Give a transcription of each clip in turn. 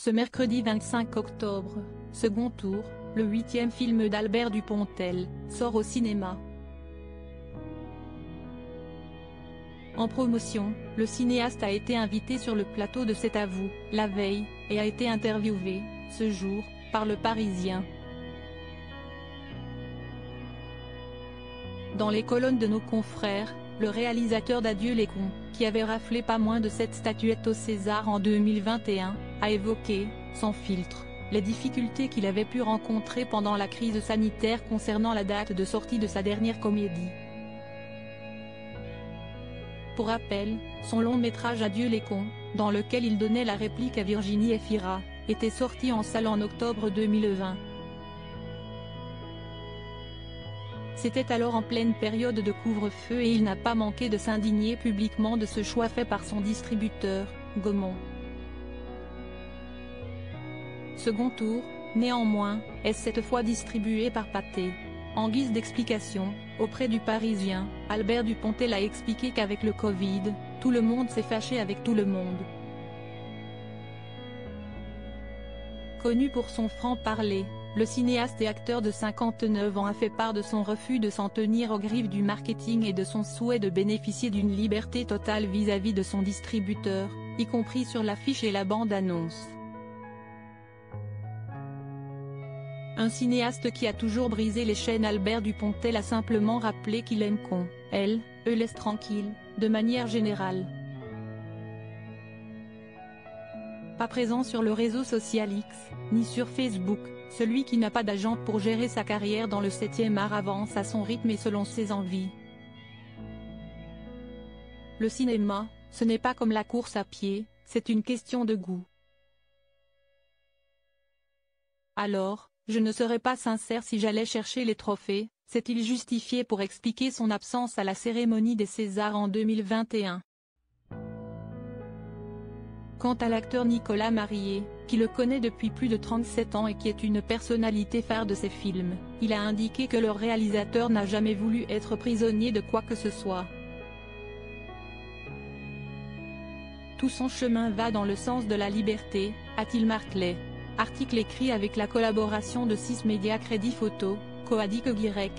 Ce mercredi 25 octobre, second tour, le 8e film d'Albert Dupontel, sort au cinéma. En promotion, le cinéaste a été invité sur le plateau de C'est à vous, la veille, et a été interviewé, ce jour, par Le Parisien. Dans les colonnes de nos confrères, le réalisateur d'Adieu les cons, qui avait raflé pas moins de 7 statuettes au César en 2021, a évoqué, sans filtre, les difficultés qu'il avait pu rencontrer pendant la crise sanitaire concernant la date de sortie de sa dernière comédie. Pour rappel, son long métrage Adieu les cons, dans lequel il donnait la réplique à Virginie Efira, était sorti en salle en octobre 2020. C'était alors en pleine période de couvre-feu et il n'a pas manqué de s'indigner publiquement de ce choix fait par son distributeur, Gaumont. Second tour, néanmoins, est cette fois distribué par Pathé. En guise d'explication, auprès du Parisien, Albert Dupontel a expliqué qu'avec le Covid, tout le monde s'est fâché avec tout le monde. Connu pour son franc-parler, le cinéaste et acteur de 59 ans a fait part de son refus de s'en tenir aux griffes du marketing et de son souhait de bénéficier d'une liberté totale vis-à-vis de son distributeur, y compris sur l'affiche et la bande-annonce. Un cinéaste qui a toujours brisé les chaînes. Albert Dupontel a simplement rappelé qu'il aime qu'on, eux laisse tranquille, de manière générale. Pas présent sur le réseau social X, ni sur Facebook, celui qui n'a pas d'agent pour gérer sa carrière dans le 7e art avance à son rythme et selon ses envies. Le cinéma, ce n'est pas comme la course à pied, c'est une question de goût. Alors, je ne serais pas sincère si j'allais chercher les trophées, s'est-il justifié pour expliquer son absence à la cérémonie des Césars en 2021. Quant à l'acteur Nicolas Marié, qui le connaît depuis plus de 37 ans et qui est une personnalité phare de ses films, il a indiqué que le réalisateur n'a jamais voulu être prisonnier de quoi que ce soit. Tout son chemin va dans le sens de la liberté, a-t-il martelé. Article écrit avec la collaboration de 6 médias Crédit Photo, Coadic Y.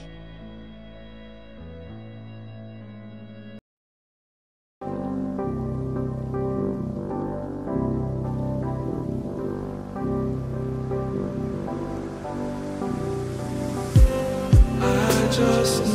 Just